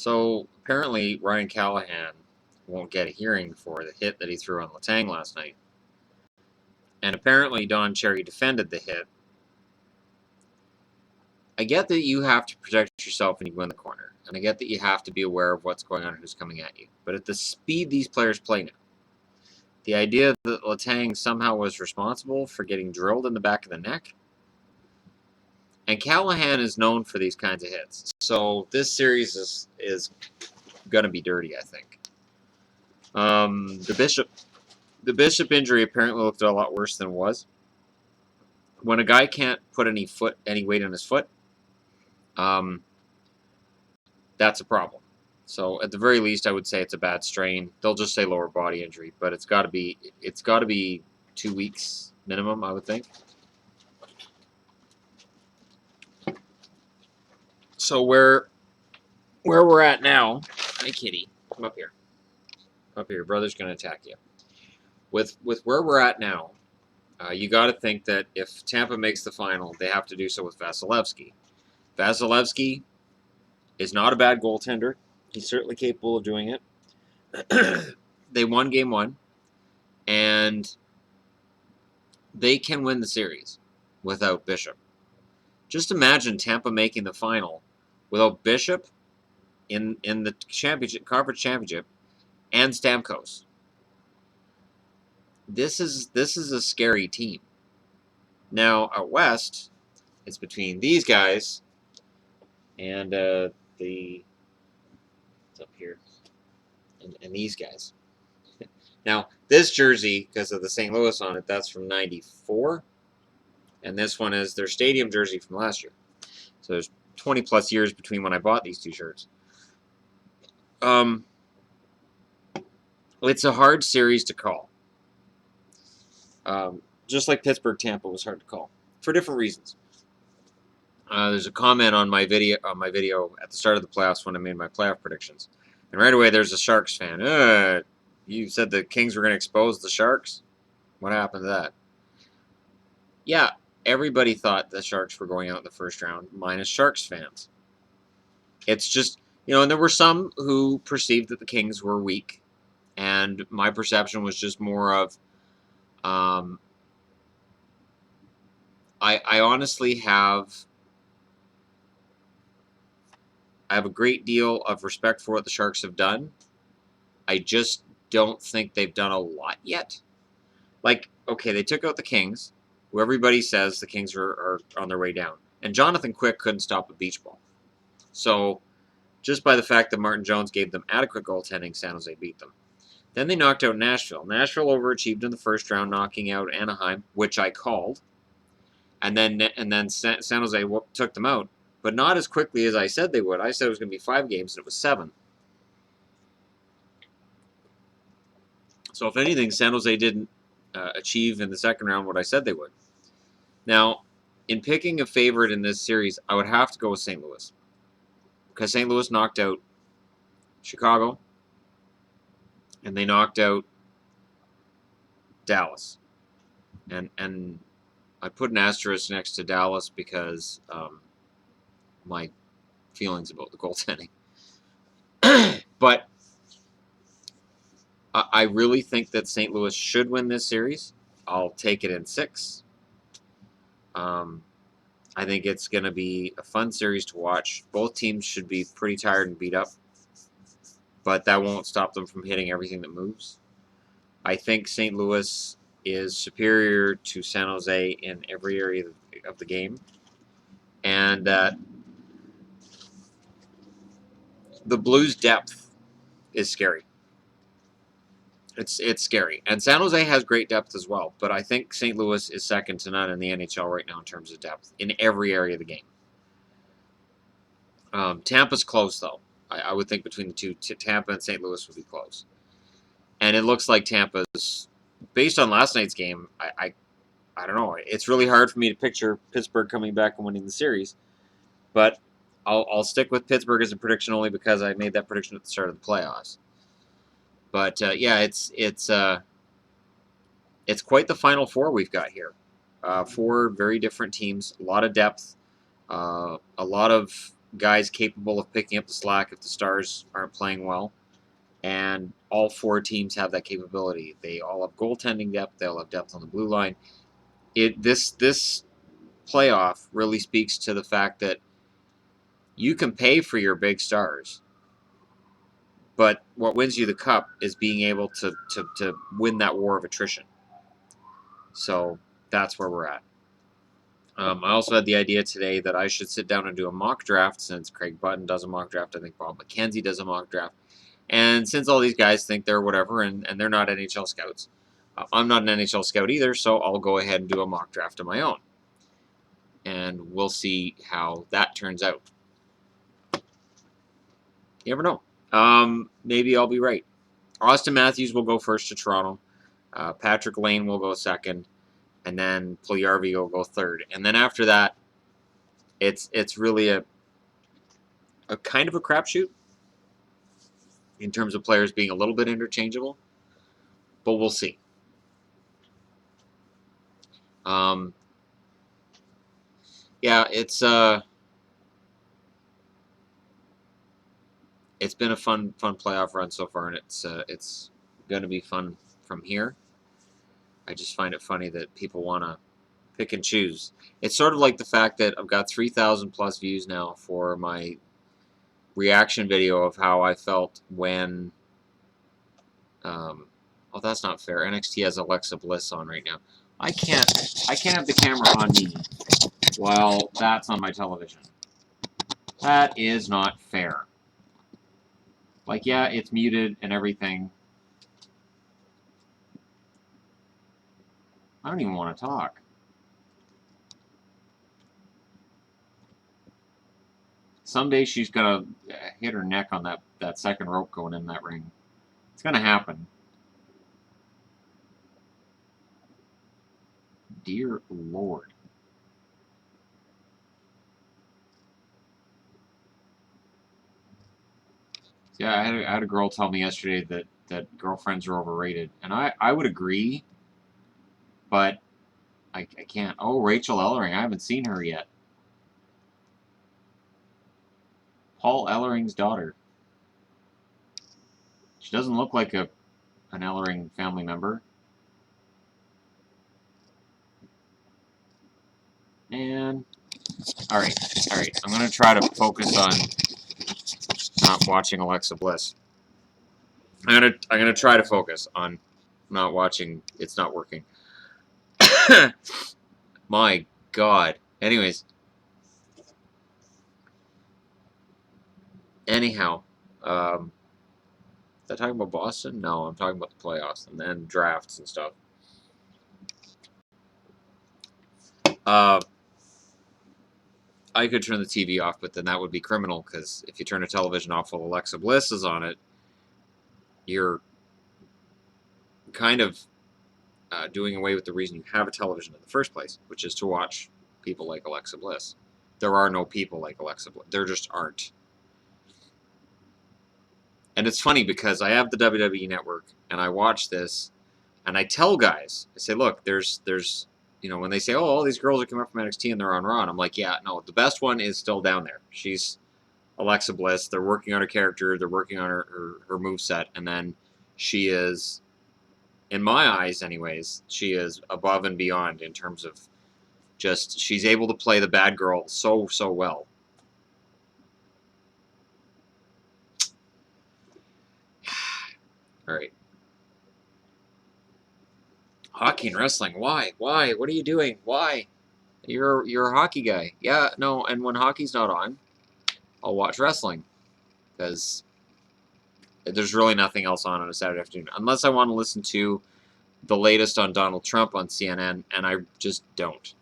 So apparently Ryan Callahan won't get a hearing for the hit that he threw on Letang last night. And apparently Don Cherry defended the hit. I get that you have to protect yourself when you win the corner. And I get that you have to be aware of what's going on and who's coming at you. But at the speed these players play now, the idea that Letang somehow was responsible for getting drilled in the back of the neck. And Callahan is known for these kinds of hits. So this series is going to be dirty, I think. The Bishop injury apparently looked a lot worse than it was. When a guy can't put any weight on his foot, that's a problem. So at the very least, I would say it's a bad strain. They'll just say lower body injury, but it's got to be 2 weeks minimum, I would think. So where we're at now, hi kitty, come up here. Up here, brother's gonna attack you. With where we're at now, you got to think that if Tampa makes the final, they have to do so with Vasilevsky. Vasilevsky is not a bad goaltender. He's certainly capable of doing it. They won Game 1, and they can win the series without Bishop. Just imagine Tampa making the final without Bishop in the conference championship and Stamkos. This is a scary team. Now out west, it's between these guys and it's up here and these guys. Now this jersey, because of the St. Louis on it, that's from '94, and this one is their stadium jersey from last year. So there's 20 plus years between when I bought these two shirts. It's a hard series to call. Just like Pittsburgh-Tampa was hard to call for different reasons. There's a comment on my video at the start of the playoffs when I made my playoff predictions, and right away there's a Sharks fan. You said the Kings were going to expose the Sharks. What happened to that? Yeah, everybody thought the Sharks were going out in the first round, minus Sharks fans. It's just, and there were some who perceived that the Kings were weak, and my perception was just more of, I honestly have a great deal of respect for what the Sharks have done. I just don't think they've done a lot yet. Like, okay, they took out the Kings, who everybody says the Kings are on their way down. And Jonathan Quick couldn't stop a beach ball. So, just by the fact that Martin Jones gave them adequate goaltending, San Jose beat them. Then they knocked out Nashville. Nashville overachieved in the first round, knocking out Anaheim, which I called. And then San Jose took them out, but not as quickly as I said they would. I said it was going to be 5 games, and it was 7. So if anything, San Jose didn't achieve in the second round what I said they would. Now, in picking a favorite in this series, I would have to go with St. Louis, because St. Louis knocked out Chicago, and they knocked out Dallas. And I put an asterisk next to Dallas because my feelings about the goaltending. But I really think that St. Louis should win this series. I'll take it in 6. I think it's going to be a fun series to watch. Both teams should be pretty tired and beat up, but that won't stop them from hitting everything that moves. I think St. Louis is superior to San Jose in every area of the game, and that the Blues' depth is scary. It's scary, and San Jose has great depth as well, but I think St. Louis is second to none in the NHL right now in terms of depth in every area of the game. Tampa's close, though. I would think between the two, Tampa and St. Louis would be close. And it looks like Tampa's, based on last night's game, I don't know. It's really hard for me to picture Pittsburgh coming back and winning the series. But I'll stick with Pittsburgh as a prediction only because I made that prediction at the start of the playoffs. But, yeah, it's quite the Final Four we've got here. 4 very different teams, a lot of depth, a lot of guys capable of picking up the slack if the Stars aren't playing well. And all 4 teams have that capability. They all have goaltending depth. They all have depth on the blue line. This playoff really speaks to the fact that you can pay for your big stars, but what wins you the cup is being able to win that war of attrition. So that's where we're at. I also had the idea today that I should sit down and do a mock draft, since Craig Button does a mock draft. I think Bob McKenzie does a mock draft. And since all these guys think they're whatever and they're not NHL scouts, I'm not an NHL scout either, so I'll go ahead and do a mock draft of my own. And we'll see how that turns out. You never know. Maybe I'll be right. Austin Matthews will go first to Toronto. Patrick Lane will go second. And then Puljujarvi will go third. And then after that, it's really a kind of a crapshoot in terms of players being a little bit interchangeable. But we'll see. Yeah, it's been a fun playoff run so far, and it's going to be fun from here. I just find it funny that people want to pick and choose. It's sort of like the fact that I've got 3,000 plus views now for my reaction video of how I felt when. Oh, that's not fair. NXT has Alexa Bliss on right now. I can't have the camera on me while that's on my television. That is not fair. Like, yeah, it's muted and everything. I don't even want to talk. Someday she's gonna hit her neck on that second rope going in that ring. It's gonna happen. Dear Lord. Yeah, I had a girl tell me yesterday that girlfriends are overrated, and I would agree, but I can't. Oh, Rachel Ellering, I haven't seen her yet. Paul Ellering's daughter. She doesn't look like an Ellering family member. And all right. I'm gonna try to focus on not watching Alexa Bliss. I'm gonna try to focus on not watching. It's not working. My God. Anyways. Anyhow. Is I talking about Boston? No, I'm talking about the playoffs and then drafts and stuff. I could turn the TV off, but then that would be criminal, because if you turn a television off while Alexa Bliss is on it, you're kind of doing away with the reason you have a television in the first place, which is to watch people like Alexa Bliss. There are no people like Alexa Bliss. There just aren't. And it's funny because I have the WWE Network, and I watch this, and I tell guys, I say, look, there's when they say, oh, all these girls are coming up from NXT and they're on Raw, and I'm like, yeah, no, the best one is still down there. She's Alexa Bliss. They're working on her character. They're working on her moveset, and then she is, in my eyes anyways, she is above and beyond in terms of just, she's able to play the bad girl so well. All right. Hockey and wrestling. Why? What are you doing? Why? You're a hockey guy. Yeah, no, and when hockey's not on, I'll watch wrestling, because there's really nothing else on a Saturday afternoon. Unless I want to listen to the latest on Donald Trump on CNN, and I just don't.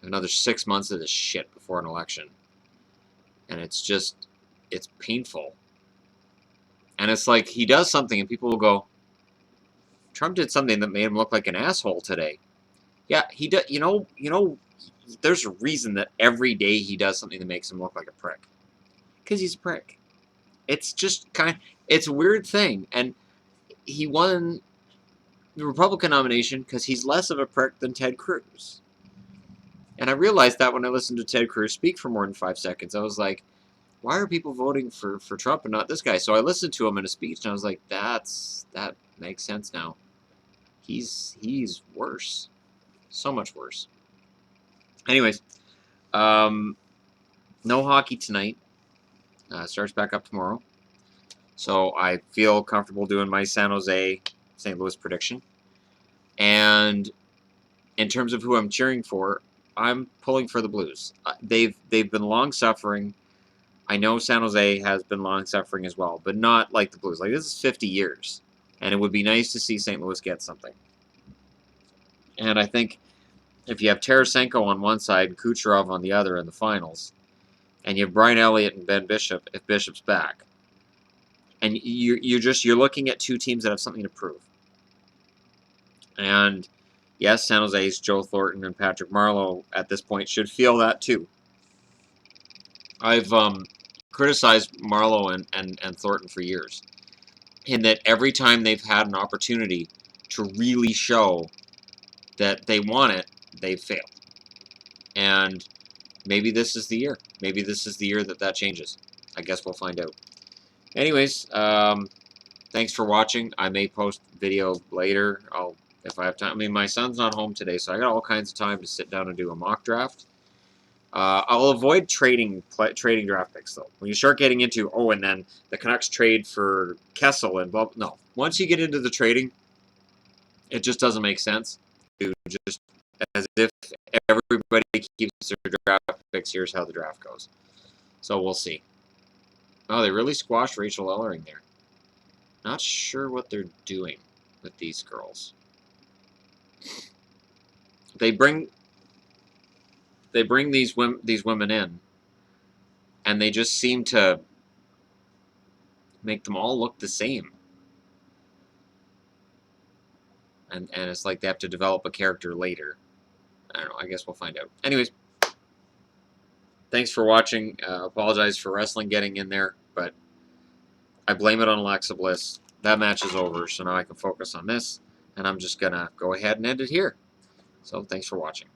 Another 6 months of this shit before an election. And it's painful. And it's like, he does something and people will go, Trump did something that made him look like an asshole today. Yeah, he does. You know, there's a reason that every day he does something that makes him look like a prick. Because he's a prick. It's just it's a weird thing. And he won the Republican nomination because he's less of a prick than Ted Cruz. And I realized that when I listened to Ted Cruz speak for more than 5 seconds. I was like, why are people voting for Trump and not this guy? So I listened to him in a speech, and I was like, that makes sense now. He's worse. So much worse. Anyways, no hockey tonight. Starts back up tomorrow. So I feel comfortable doing my San Jose, St. Louis prediction. And in terms of who I'm cheering for, I'm pulling for the Blues. They've been long suffering. I know San Jose has been long suffering as well, but not like the Blues. Like, this is 50 years, and it would be nice to see St. Louis get something. And I think if you have Tarasenko on one side and Kucherov on the other in the finals, and you have Brian Elliott and Ben Bishop if Bishop's back, and you're looking at two teams that have something to prove. And yes, San Jose's Joe Thornton and Patrick Marleau at this point should feel that too. I've criticized Marleau and Thornton for years, in that every time they've had an opportunity to really show that they want it, they've failed. And maybe this is the year. Maybe this is the year that changes. I guess we'll find out. Anyways, thanks for watching. I may post video later. If I have time. I mean, my son's not home today, so I got all kinds of time to sit down and do a mock draft. I'll avoid trading draft picks, though. When you start getting into, and then the Canucks trade for Kessel and blah, no. Once you get into the trading, it just doesn't make sense. Just as if everybody keeps their draft picks, here's how the draft goes. So we'll see. Oh, they really squashed Rachel Ellering there. Not sure what they're doing with these girls. They bring these women in, and they just seem to make them all look the same. And it's like they have to develop a character later. I don't know. I guess we'll find out. Anyways, thanks for watching. Apologize for wrestling getting in there, but I blame it on Alexa Bliss. That match is over, so now I can focus on this, and I'm just going to go ahead and end it here. So thanks for watching.